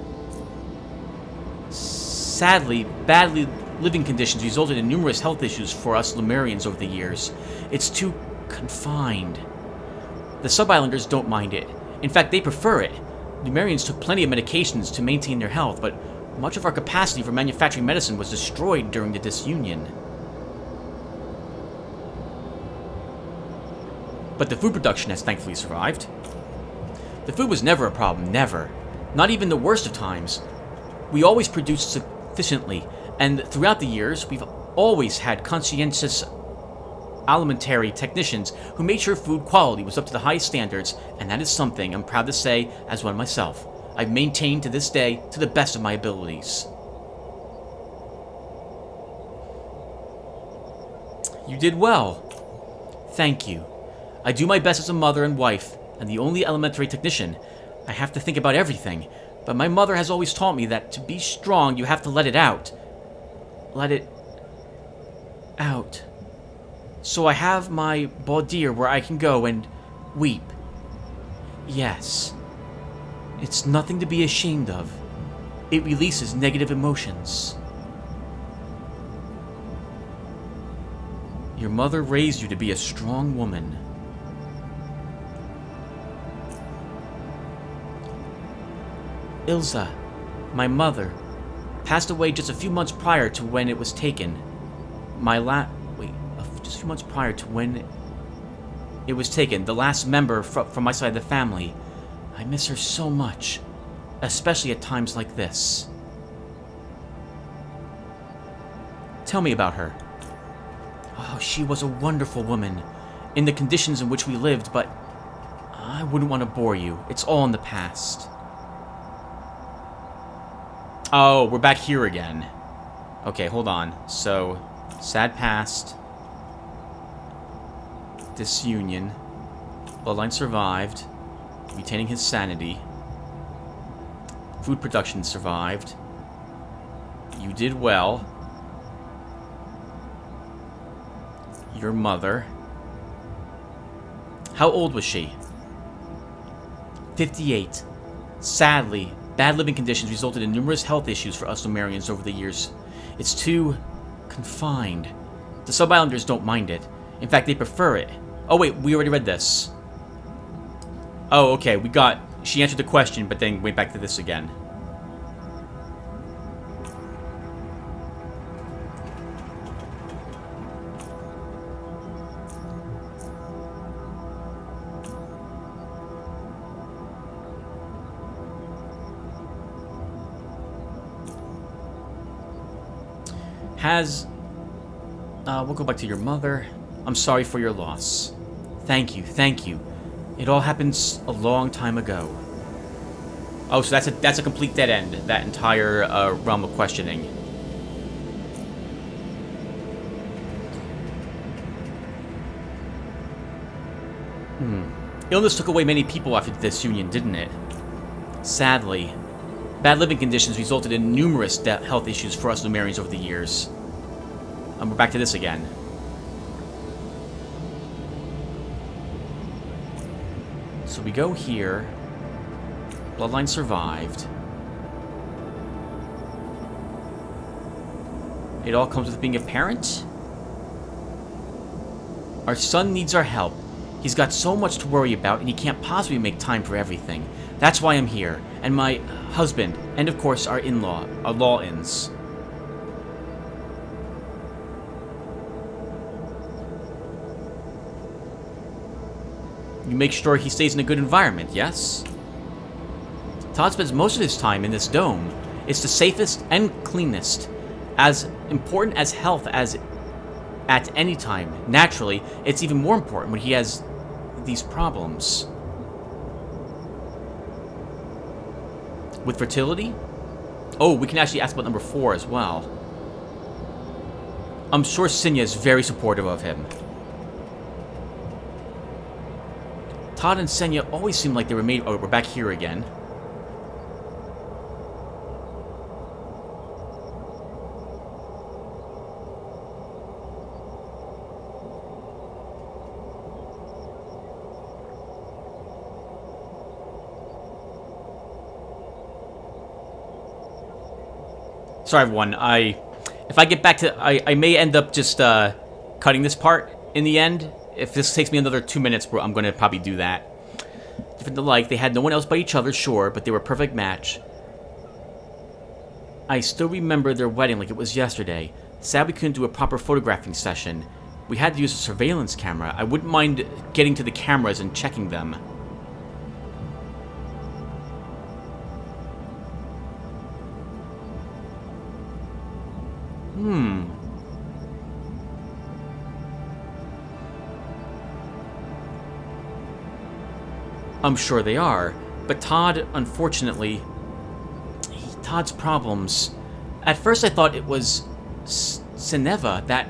Sadly, badly living conditions resulted in numerous health issues for us Lemurians over the years. It's too confined. The sub-islanders don't mind it. In fact, they prefer it. Lemurians took plenty of medications to maintain their health, but much of our capacity for manufacturing medicine was destroyed during the disunion. But the food production has thankfully survived. The food was never a problem, never. Not even the worst of times. We always produced sufficiently, and throughout the years, we've always had conscientious alimentary technicians who made sure food quality was up to the highest standards, and that is something I'm proud to say as one myself. I've maintained to this day to the best of my abilities. You did well. Thank you. I do my best as a mother and wife, and the only elementary technician. I have to think about everything, but my mother has always taught me that to be strong, you have to let it out. Let it out. So I have my boudoir where I can go and weep. Yes. It's nothing to be ashamed of. It releases negative emotions. Your mother raised you to be a strong woman. Ilza, my mother, passed away just a few months prior to when it was taken. Just a few months prior to when it was taken, the last member from my side of the family. I miss her so much, especially at times like this. Tell me about her. Oh, she was a wonderful woman, in the conditions in which we lived, but I wouldn't want to bore you. It's all in the past. Oh, we're back here again. Okay, hold on. So, sad past. Disunion. Bloodline survived. Retaining his sanity. Food production survived. You did well. Your mother. How old was she? 58. Sadly, bad living conditions resulted in numerous health issues for us Lemurians over the years. It's too confined. The sub-islanders don't mind it. In fact, they prefer it. Oh wait, we already read this. Oh, okay, she answered the question, but then went back to this again. We'll go back to your mother. I'm sorry for your loss. Thank you, thank you. It all happened a long time ago. Oh, so that's a complete dead end, that entire realm of questioning. Illness took away many people after this union, didn't it? Sadly, bad living conditions resulted in numerous health issues for us Lotaerians over the years. And we're back to this again. So we go here. Bloodline survived. It all comes with being a parent? Our son needs our help. He's got so much to worry about, and he can't possibly make time for everything. That's why I'm here. And my husband, and of course our in-law, our law-ins. You make sure he stays in a good environment, yes? Todd spends most of his time in this dome. It's the safest and cleanest. As important as health as at any time. Naturally, it's even more important when he has these problems. With fertility? Oh, we can actually ask about number 4 as well. I'm sure Sinya is very supportive of him. Todd and Senya always seemed like they were made... Oh, we're back here again. Sorry, everyone. If I get back to... I may end up just cutting this part in the end. If this takes me another 2 minutes, I'm going to probably do that. Different alike, they had no one else but each other, sure, but they were a perfect match. I still remember their wedding like it was yesterday. Sad we couldn't do a proper photographing session. We had to use a surveillance camera. I wouldn't mind getting to the cameras and checking them. I'm sure they are, but Todd, unfortunately... Todd's problems... At first I thought it was... Seneva, that...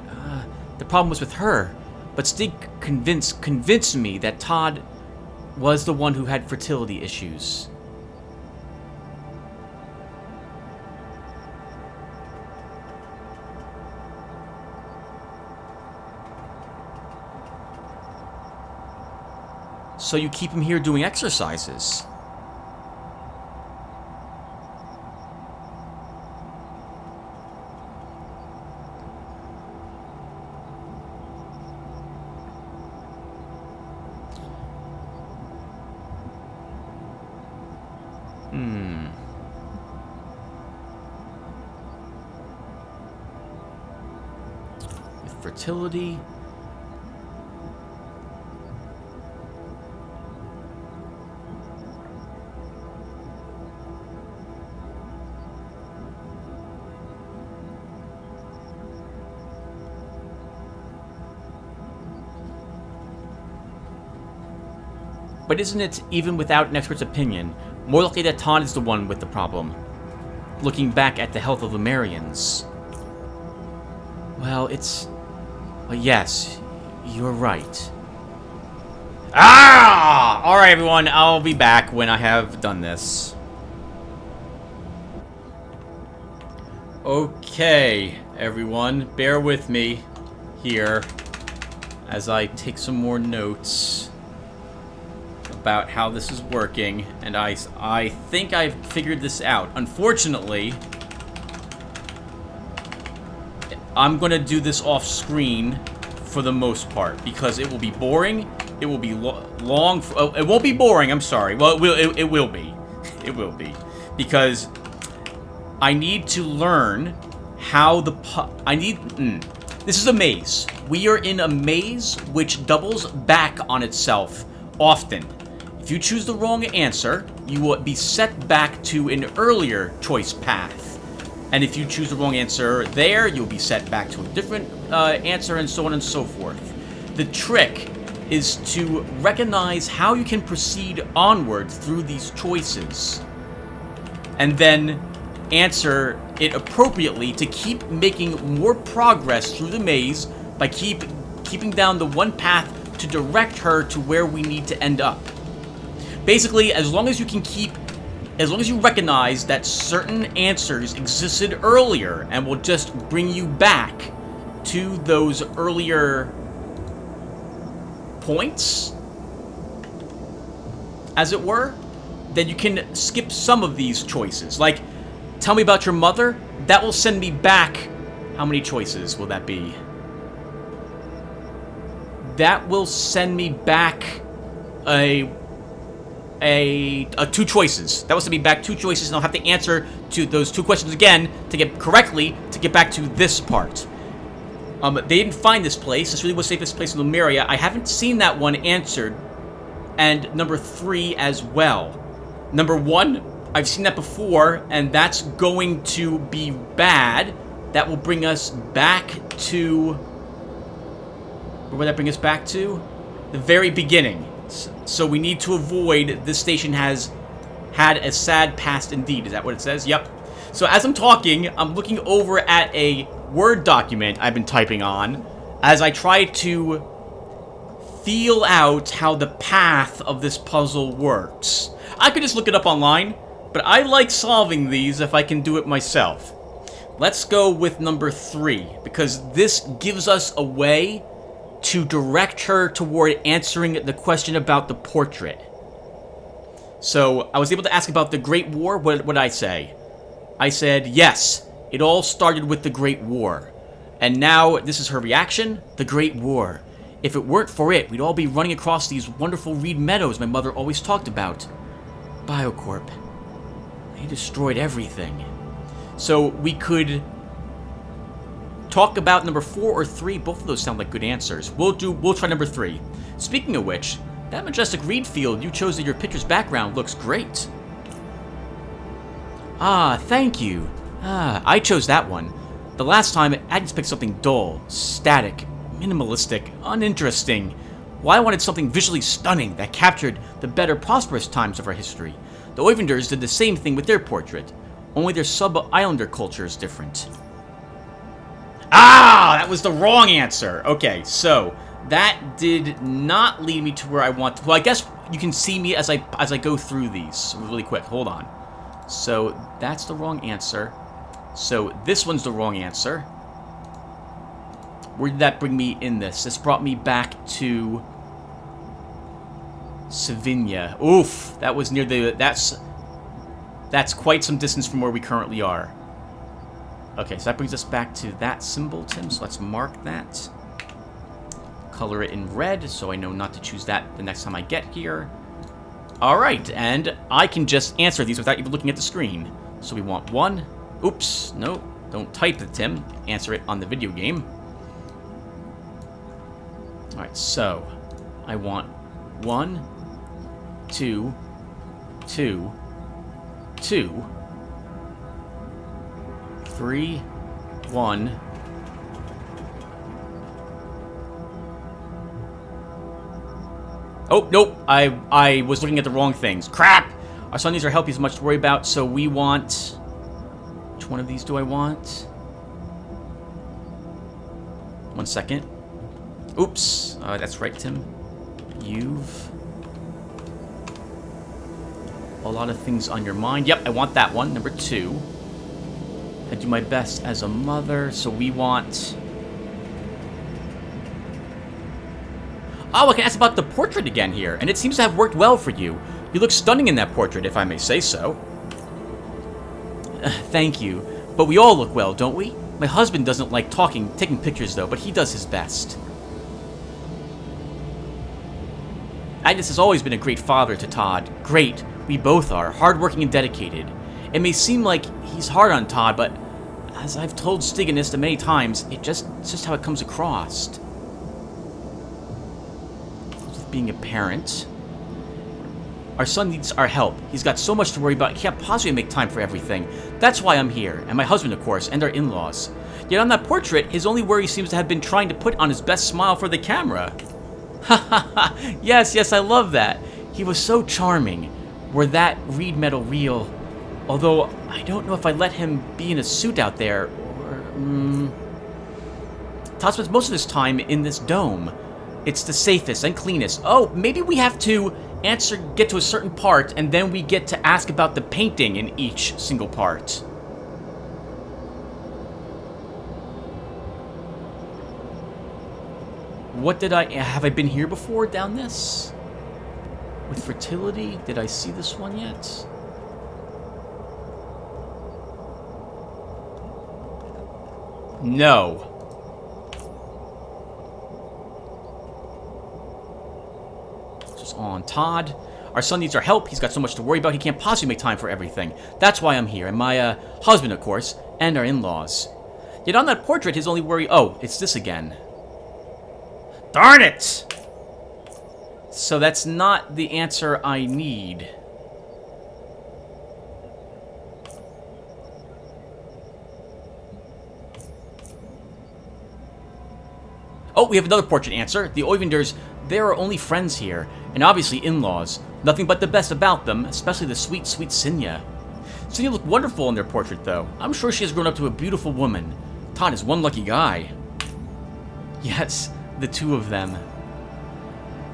the problem was with her. But Stig convinced me that Todd was the one who had fertility issues. So you keep him here doing exercises. With fertility... But isn't it, even without an expert's opinion, more likely that Todd is the one with the problem? Looking back at the health of Lotaerians. Well, it's... yes, you're right. Ah! Alright, everyone, I'll be back when I have done this. Okay, everyone, bear with me here as I take some more notes about how this is working, and I think I've figured this out. Unfortunately, I'm gonna do this off screen for the most part because it will be boring. It will be long. It won't be boring. I'm sorry. Well, it will be. It will be because I need to learn how the This is a maze. We are in a maze which doubles back on itself often. If you choose the wrong answer, you will be set back to an earlier choice path. And if you choose the wrong answer there, you'll be set back to a different answer, and so on and so forth. The trick is to recognize how you can proceed onward through these choices, and then answer it appropriately to keep making more progress through the maze by keeping down the one path to direct her to where we need to end up. Basically, as long as you recognize that certain answers existed earlier and will just bring you back to those earlier points, as it were, then you can skip some of these choices. Like, tell me about your mother. That will send me back. How many choices will that be? That will send me back two choices. That will send me back 2 choices, and I'll have to answer to those 2 questions again to get back to this part. They didn't find this place. This really was the safest place in Lotaeri. I haven't seen that one answered. And number 3 as well. Number 1, I've seen that before, and that's going to be bad. That will bring us back to... Where would that bring us back to? The very beginning. So we need to avoid... This station has had a sad past indeed. Is that what it says? Yep. So as I'm talking, I'm looking over at a Word document I've been typing on as I try to feel out how the path of this puzzle works. I could just look it up online, but I like solving these if I can do it myself. Let's go with number 3, because this gives us a way to direct her toward answering the question about the portrait. So, I was able to ask about the Great War. What did I say? I said, yes, it all started with the Great War. And now, this is her reaction, the Great War. If it weren't for it, we'd all be running across these wonderful reed meadows my mother always talked about. Biocorp. They destroyed everything. So, we could talk about number 4 or 3. Both of those sound like good answers. We'll try number 3. Speaking of which, that majestic reed field you chose in your picture's background looks great. Ah, thank you. I chose that one. The last time, I just picked something dull, static, minimalistic, uninteresting. Well, I wanted something visually stunning that captured the better prosperous times of our history. The Oivenders did the same thing with their portrait, only their sub-islander culture is different. Ah, that was the wrong answer. Okay, so that did not lead me to where I want to. Well, I guess you can see me as I go through these really quick. Hold on. So that's the wrong answer. So this one's the wrong answer. Where did that bring me in this? This brought me back to Savinia. Oof, that was near the... That's quite some distance from where we currently are. Okay, so that brings us back to that symbol, Tim. So let's mark that. Color it in red, so I know not to choose that the next time I get here. Alright, and I can just answer these without even looking at the screen. So we want 1. Oops, no, don't type it, Tim. Answer it on the video game. Alright, so I want 1, 2, 2, 2, 3, 1. Oh, nope, I was looking at the wrong things. Crap! Our son needs our help, he's much to worry about, so we want... Which one of these do I want? 1 second. Oops, that's right, Tim. You've... a lot of things on your mind. Yep, I want that one, number 2. I do my best as a mother, so we want... Oh, I can ask about the portrait again here, and it seems to have worked well for you. You look stunning in that portrait, if I may say so. Thank you. But we all look well, don't we? My husband doesn't like taking pictures, though, but he does his best. Agnes has always been a great father to Todd. Great. We both are. Hardworking and dedicated. It may seem like he's hard on Todd, but as I've told Stygian many times, it's just how it comes across. With being a parent, Our son needs our help. He's got so much to worry about, he can't possibly make time for everything. That's why I'm here, and my husband, of course, and our in-laws. Yet on that portrait, his only worry seems to have been trying to put on his best smile for the camera. Ha ha ha! Yes, I love that. He was so charming. Were that reed metal real? Although, I don't know if I'd let him be in a suit out there, or... Todd spends most of his time in this dome. It's the safest and cleanest. Oh, maybe we have to get to a certain part, and then we get to ask about the painting in each single part. Have I been here before, down this? With fertility? Did I see this one yet? No. Just on Todd. Our son needs our help. He's got so much to worry about, he can't possibly make time for everything. That's why I'm here. And my husband, of course, and our in-laws. Yet on that portrait, his only worry... Oh, it's this again. Darn it! So that's not the answer I need. Oh, we have another portrait answer. The Oivenders, they are only friends here, and obviously in-laws. Nothing but the best about them, especially the sweet, sweet Sinya. Sinya looked wonderful in their portrait, though. I'm sure she has grown up to a beautiful woman. Todd is one lucky guy. Yes, the two of them.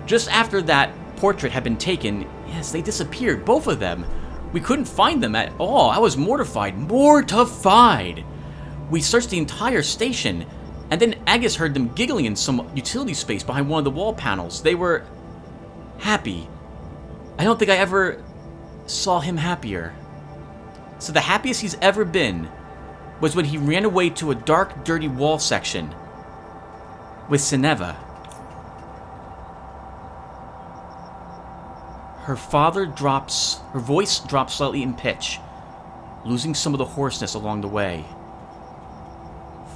Just after that portrait had been taken, yes, they disappeared, both of them. We couldn't find them at all. I was mortified. Mortified! We searched the entire station, and then Agus heard them giggling in some utility space behind one of the wall panels. They were happy. I don't think I ever saw him happier. So the happiest he's ever been was when he ran away to a dark, dirty wall section with Sineva. Her voice drops slightly in pitch, losing some of the hoarseness along the way.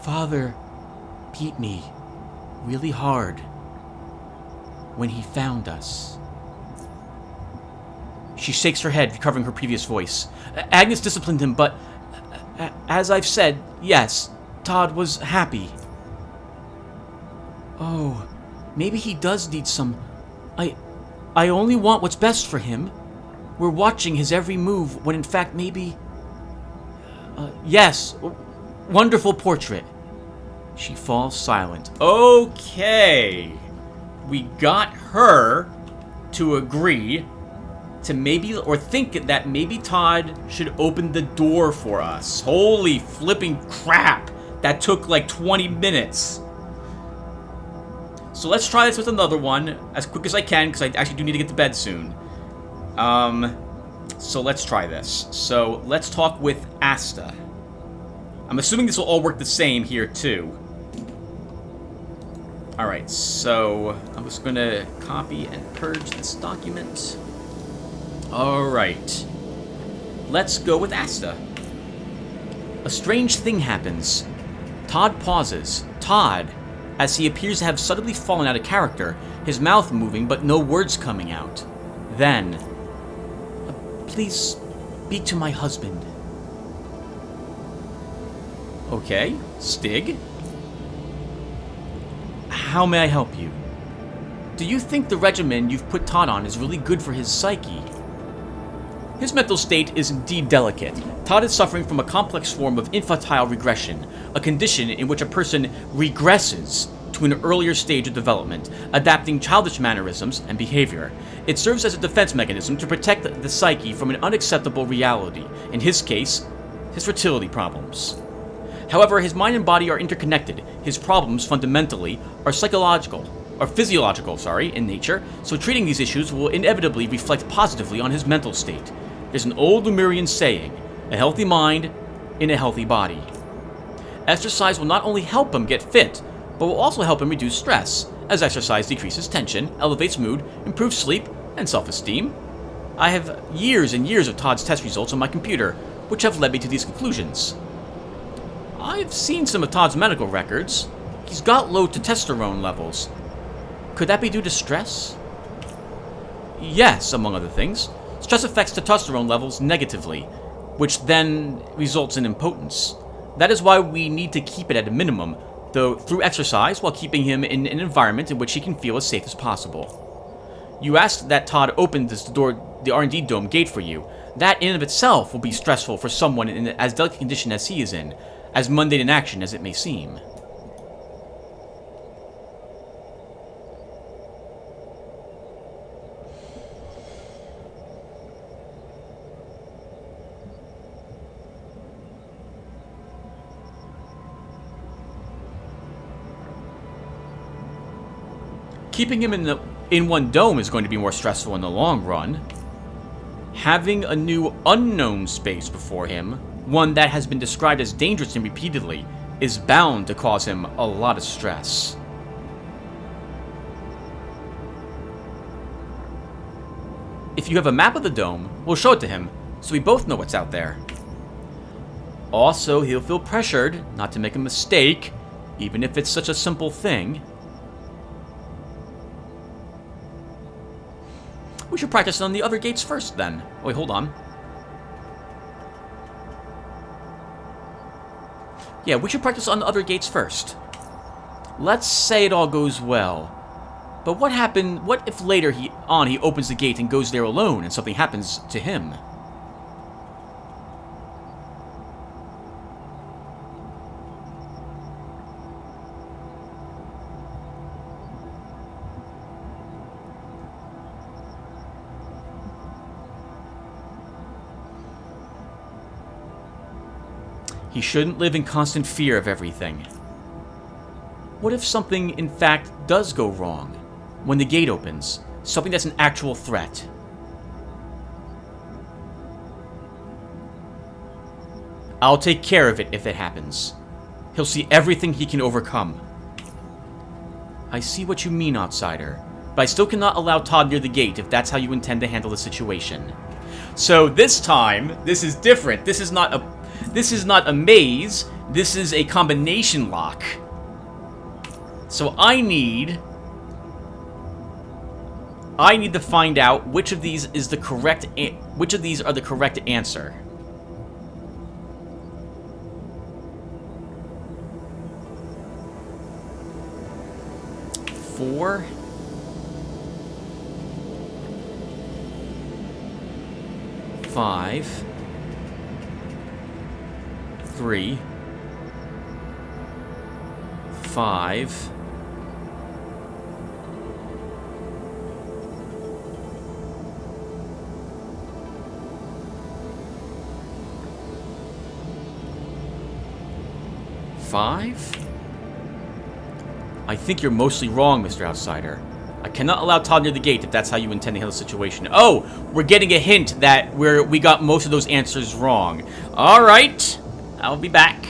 Father beat me really hard when he found us. She shakes her head, recovering her previous voice. Agnes disciplined him, but as I've said, yes, Todd was happy. Oh, maybe he does need some... I only want what's best for him. We're watching his every move, when in fact maybe... yes, wonderful portrait. She falls silent. Okay. We got her to agree to maybe, or think that maybe Todd should open the door for us. Holy flipping crap. That took like 20 minutes. So let's try this with another one as quick as I can, because I actually do need to get to bed soon. So let's try this. So let's talk with Asta. I'm assuming this will all work the same here too. Alright, so I'm just going to copy and purge this document. Alright. Let's go with Asta. A strange thing happens. Todd pauses. Todd, as he appears to have suddenly fallen out of character, his mouth moving but no words coming out. Then, please speak to my husband. Okay, Stig. How may I help you? Do you think the regimen you've put Todd on is really good for his psyche? His mental state is indeed delicate. Todd is suffering from a complex form of infantile regression, a condition in which a person regresses to an earlier stage of development, adapting childish mannerisms and behavior. It serves as a defense mechanism to protect the psyche from an unacceptable reality, in his case, his fertility problems. However, his mind and body are interconnected. His problems, fundamentally, are physiological in nature, so treating these issues will inevitably reflect positively on his mental state. There's an old Lemurian saying, a healthy mind in a healthy body. Exercise will not only help him get fit, but will also help him reduce stress, as exercise decreases tension, elevates mood, improves sleep, and self-esteem. I have years and years of Todd's test results on my computer, which have led me to these conclusions. I've seen some of Todd's medical records. He's got low testosterone levels. Could that be due to stress? Yes, among other things. Stress affects testosterone levels negatively, which then results in impotence. That is why we need to keep it at a minimum, though through exercise, while keeping him in an environment in which he can feel as safe as possible. You asked that Todd opened the R&D dome gate for you. That in and of itself will be stressful for someone in as delicate condition as he is in, as mundane in action as it may seem. Keeping him in one dome is going to be more stressful in the long run. Having a new unknown space before him, one that has been described as dangerous and repeatedly, is bound to cause him a lot of stress. If you have a map of the dome, we'll show it to him, so we both know what's out there. Also, he'll feel pressured not to make a mistake, even if it's such a simple thing. We should practice on the other gates first, then. Wait, hold on. Yeah, we should practice on the other gates first. Let's say it all goes well. But what if later he opens the gate and goes there alone and something happens to him? He shouldn't live in constant fear of everything. What if something, in fact, does go wrong when the gate opens? Something that's an actual threat. I'll take care of it if it happens. He'll see everything he can overcome. I see what you mean, outsider, but I still cannot allow Todd near the gate if that's how you intend to handle the situation. So this time, this is different. This is not a maze. This is a combination lock. So I need to find out which of these is the correct which of these are the correct answer. Four. 5. 3. 5. 5? I think you're mostly wrong, Mr. Outsider. I cannot allow Todd near the gate if that's how you intend to handle the situation. Oh, we're getting a hint that we got most of those answers wrong. Alright, I'll be back.